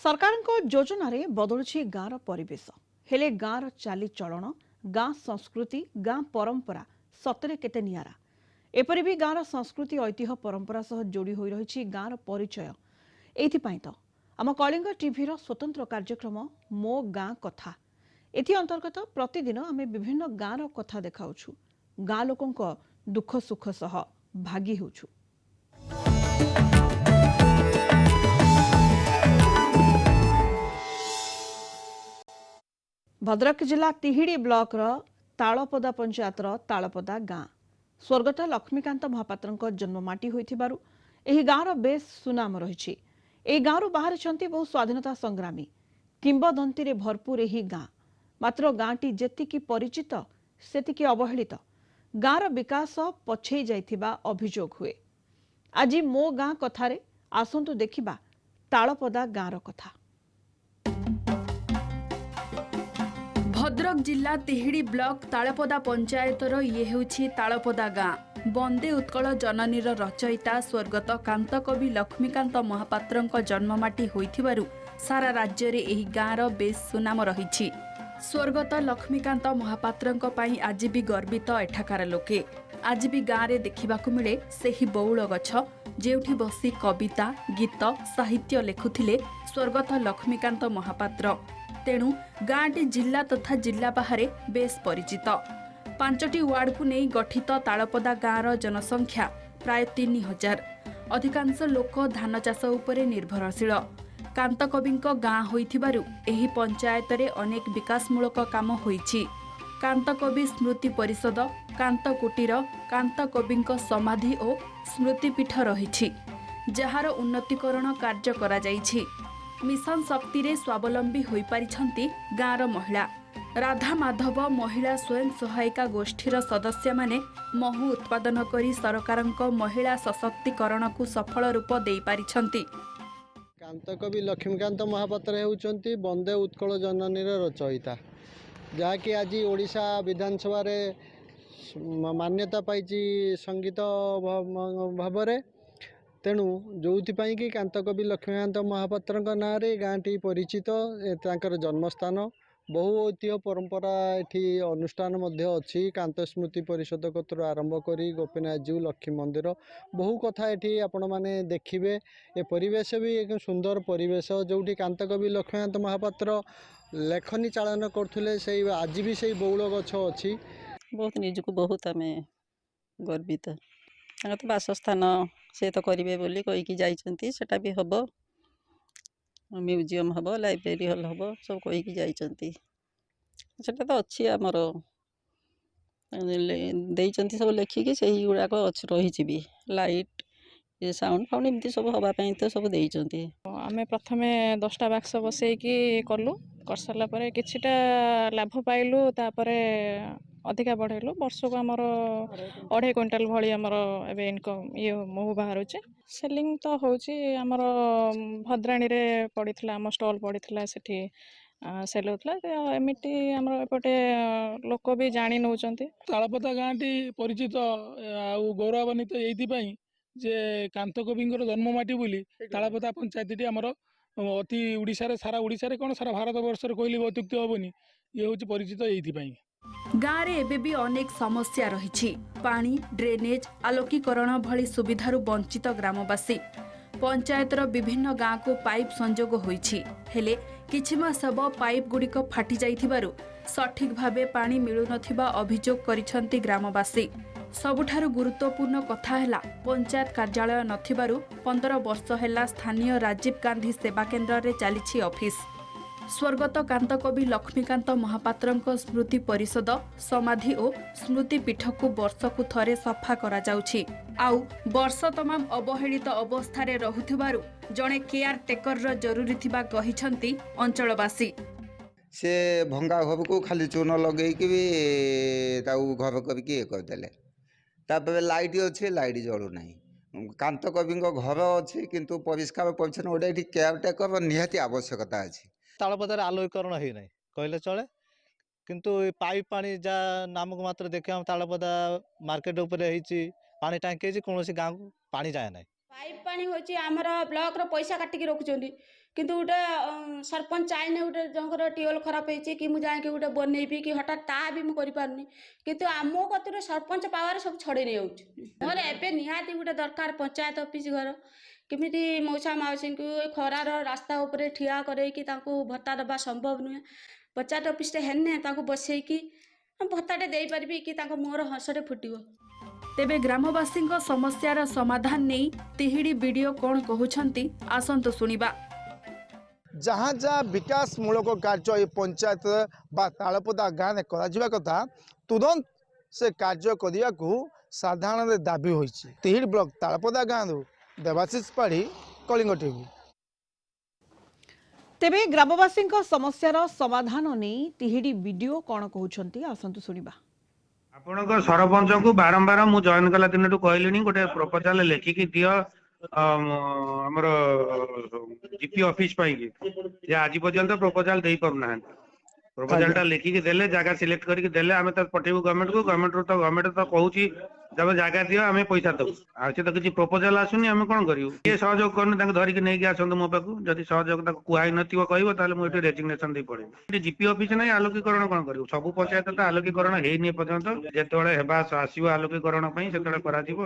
सरकारଙ୍କ योजनाରେ बदलुଛି ଗାଁର ପରିବେଶ। ହେଲେ ଗାଁର ଚାଲିଚଳନ, ଗାଁ ସଂସ୍କୃତି, ଗାଁ ପରମ୍ପରା ସତରେ କେତେ ନିଆରା। ଏପରି ବି ଗାଁର ସଂସ୍କୃତି ଐତିହ୍ୟ ପରମ୍ପରା ସହ ଯୋଡ଼ି ହୋଇ ରହିଛି ଗାଁର ପରିଚୟ। ଏଇଥିପାଇଁ ତ ଆମ କଳିଙ୍ଗ ଟିଭିର ସ୍ୱତନ୍ତ୍ର କାର୍ଯ୍ୟକ୍ରମ ମୋ ଗାଁ କଥା। ଏଥି ଅନ୍ତର୍ଗତ ପ୍ରତିଦିନ ଆମେ ବିଭିନ୍ନ ଗାଁର କଥା ଦେଖାଉଛୁ। ଗାଁ ଲୋକଙ୍କ ଦୁଃଖ ସୁଖ ସହ ଭାଗି ହେଉଛୁ। भद्रक जिला तिहिड़ी ब्लॉकर तालपदा पंचायतर तालपदा गाँ स्वर्गत लक्ष्मीकांत महापात्र जन्ममाटी होइथिबारु एही गाँर बेस सुनाम रही। गाँव बाहरी बहु स्वाधीनता संग्रामी किंबदंती रे भरपूर एही गाँ। मात्र गाँटी जेतिकी परिचित सेतिकी अवहेलित। गाँर विकास पछेई जाइथिबा अभियोग हुए। आज मो गाँ कथारे आसंतु देखिबा तालपदा गाँर कथा। भद्रक जिला तिहिड़ी ब्लॉक तालपदा पंचायतर ये हेउछि तालपदा गाँ। बंदे उत्कल जननीर रचयिता स्वर्गत कांतकवि लक्ष्मीकांत महापात्रंक जन्ममाटी होइथिबारु सारा राज्य रे एही गाँर बेस सुनाम रहिछि। स्वर्गत लक्ष्मीकांत महापात्रंक पई आज भी गर्वित एठाकार लोके। आज भी गाँव रे देखिबाकु मिले सेही बौल गछ जेउठी बसी कविता गीत साहित्य लेखुथिले स्वर्गत लक्ष्मीकांत महापात्र। तेणु गाँटी जिला तथा जिला बाहर बेस परिचित। 5टी वार्ड को नहीं गठित तालपदा गाँर जनसंख्या प्राय 3000। अधिकांश लोक धान चाष उपरे निर्भरशील। कांतकविंक गाँ होइथिबारु एही पंचायत रे अनेक विकासमूलक काम होइछि। कांतकवि स्मृति परिषद, कांत कुटीर, कांतकविंक समाधि और स्मृतिपीठ रहिछि, जार उन्नतीकरण कार्य करा जाइछि। मिशन शक्ति रे स्वावलंबी होई पारिछंती गाँर महिला। राधा माधव महिला स्वयं सहायिका गोष्ठीर सदस्य माने महू उत्पादन करी सरकारक महिला सशक्तिकरण को सफल रूप देई पारिछंती। कांतकवि लक्ष्मीकांत महापात्र होउचंती बंदे उत्कल जननीर रचयिता, जहाँकि आज ओडिशा विधानसभा रे मान्यता पाइछि संगीत भावरे। तेणु जो कि कांतकवि लक्ष्मीकांत महापात्र नाँ रे गाँटी परिचित। तांकर जन्मस्थान बहु ऐतिह्य परंपरा एठी अनुष्ठान मध्य अच्छी। कांत स्मृति परिषद कतर आरंभ करी गोपीनाथ जीव लक्ष्मी मंदिर बहु कथा एठी आपण माने देखिबे। ए परिवेश भी एक सुंदर परिवेश जोठी कांतकवि लक्ष्मीकांत महापात्र लेखनी चालन करथुले। से आज भी से बौल गछ अच्छी। बहुत निजको बहुत आम गर्वित। तो बासस्थान से तो करेंगे बोली कहीकि जाइछंती। सेटा भी हम म्यूजियम हम लाइब्रेरी हल हम सब कहीकि जाइछंती। सेटा तो अच्छी आमर देइछंती सब लेखिकी से गुड़ाक रही भी लाइट ये साउंड फाउंड एमती सब हवाई तो सब देइछंती। आमे प्रथमे 10टा बाक्स बसैकी कलु कर सारा पर किछिटा लाभ पाइलु। तापरे अधिका बढ़ेलु। वर्षक आमर 2.5 क्विंटाल भली आमर एबे इनकम ये महू बाहर सेलिंग तो होची। आमर भद्राणी रे पड़ीथला आम स्टॉल पड़ीथला सेठी सेल होतला। एमिटी आमर एपटे लोक भी जानी नउचंती। तालपदा गाँटी परिचित आ गौरवान्वित एइथि पई जे कांतकविंकर जन्ममाटी बोली तालपदा पंचायतटी आमर अति ओडिशा रे सारा ओडिशा रे कोन सारा भारत वर्ष रे कहली अत्युक्ति होबनी। ये होची परिचित एइथि पई। गाँव रे एबे भी अनेक समस्या रहिछि। पानी, ड्रेनेज, आलोकीकरण भली सुविधारु वंचित ग्रामवासी। पंचायतर विभिन्न गाँ को पाइप संजोग होइछि। हेले किछि मास हब पाइप गुड़िक फाटी जाइथिबारु सठिक भावे पानी मिलु नथिबा अभियोग करिसंती ग्रामवासी। सबुठारु गुरुत्वपूर्ण कथा हैला पंचायत कार्यालय नथिबारु 15 वर्ष हैला स्थानीय राजीव गांधी सेवा केन्द्र रे चालिछि ऑफिस। स्वर्गत कांतकवि लक्ष्मीकांत महापात्रंक स्मृति परिषद, समाधि और स्मृतिपीठ को वर्ष को थरे सफा करा जाउछि। आउ वर्ष तमाम अवहेलित अवस्था रे रहुथिबारु जणे केयर टेकर र जरूरी थिबा कहिसंती अंचलवासी। से भंगा घर को खाली चून लगे कि भी घर करके कर देले। तापर लाइट अच्छे लाइट जलू ना। कांतकवि घर अच्छी किंतु परिष्कार परिच्छन्न गोटे ये केयर टेकर निहाती आवश्यकता अच्छी। तालपदार आलोकरण है ना कहले चले। किंतु पाइप पानी जा नामक मात्र देखे हम तालपदा मार्केट उपरे पानी टांकी कौन गाँव को पानी जाए ना। पाइप पानी होची आमर ब्लॉक रो पैसा काटिकी रखुचंदी କିନ୍ତୁ ଗୋଟେ ସରପଞ୍ଚ ଚାହିଁଲେ ଗୋଟେ ଜଣଙ୍କର ଟ୍ୟୁବଲ୍ ଖରାପ ହେଇଛି କି ମୁଁ ଯାଇକି ଗୋଟେ ବନେଇବି କି ହଠାତ୍ ତାହା ବି ମୁଁ କରିପାରୁନି କିନ୍ତୁ ଆମ କତିରୁ ସରପଞ୍ଚ ପାୱାର ସବୁ ଛଡ଼େଇ ନେଇଯାଉଛି। ମୋର ଏବେ ନିହାତି ଗୋଟେ ଦରକାର ପଞ୍ଚାୟତ ଅଫିସ୍ ଘର କେମିତି ମଉସା ମାଉସୀଙ୍କୁ ଏ ଖରାର ରାସ୍ତା ଉପରେ ଠିଆ କରେଇକି ତାଙ୍କୁ ଭତ୍ତା ଦେବା ସମ୍ଭବ ନୁହେଁ। ପଞ୍ଚାୟତ ଅଫିସଟେ ହେଲେ ତାଙ୍କୁ ବସେଇକି ଭତ୍ତାଟେ ଦେଇପାରିବି କି ତାଙ୍କ ମୁହଁର ହସଟେ ଫୁଟିବ। ତେବେ ଗ୍ରାମବାସୀଙ୍କ ସମସ୍ୟାର ସମାଧାନ ନେଇ ତିହିଡି ବିଡିଓ କ'ଣ କହୁଛନ୍ତି ଆସନ୍ତୁ ଶୁଣିବା। जहाँ जहाँ विकासमूलक कार्य ये पंचायत बा तालपदा गाँव में करा कथा तुरंत से कार्य करने को साधारण दाबी होइछि। तिहिड़ ब्लॉक तालपदा गाँव देवाशीष पाढ़ी कलिंग टीवी। तेबे ग्रामवासीଙ୍କ ସମସ୍ୟାର ସମାଧାନ ନେଇ ତିହିଡି ବିଡିଓ କ'ଣ କହୁଛନ୍ତି ଆସନ୍ତୁ ଶୁଣିବା। ଆପଣଙ୍କ ସରପଞ୍ଚଙ୍କୁ ବାରମ୍ବାର ମୁଁ ଜଏନ୍ କଲା ଦିନଠୁ କହିଲିଣି ଗୋଟେ ପ୍ରପୋଜାଲ ଲେଖିକି ଦିଅ ଆମର ଜିପି ଅଫିସ ପାଇଁ ଯେ ଆଜି ପର୍ଯ୍ୟନ୍ତ ପ୍ରପୋଜାଲ ଦେଇ ପାରୁନାହାନ୍ତି। ପ୍ରପୋଜାଲଟା ଲେଖିକି ଦେଲେ ଜାଗା ସିଲେକ୍ଟ କରିକି ଦେଲେ ଆମେ ତ ପଠେଇବୁ ଗଭର୍ଣ୍ଣମେଣ୍ଟକୁ। ଗଭର୍ଣ୍ଣମେଣ୍ଟ ତ କହୁଛି ତମେ ଜାଗା ଦିଅ ଆମେ ପଇସା ଦେବୁ। ଆଉ ସେ ତ କିଛି ପ୍ରପୋଜାଲ ଆସୁନି ଆମେ କ'ଣ କରିବୁ? କିଏ ସହଯୋଗ କରୁନି ତାଙ୍କୁ ଧରିକି ନେଇକି ଆସନ୍ତୁ ମୋ ପାଖକୁ। ଯଦି ସହଯୋଗ ତାକୁ କୁହାଇ ନଥିବ କହିବ ତାହେଲେ ମୁଁ ଏଠି ରେଜିଗ୍ନେସନ ଦେଇ ପଳେଇବି। ଏଠି ଜିପି ଅଫିସ ନାହିଁ ଆଲୋକୀକରଣ କ'ଣ କରିବୁ? ସବୁ ପଞ୍ଚାୟତ ତ ଆଲୋକୀକରଣ ହେଇନି ଏପର୍ଯ୍ୟନ୍ତ। ଯେତେବେଳେ ହେବା ଆସିବ ଆଲୋକୀକରଣ ପାଇଁ ସେତେବେଳେ କରାଯିବ।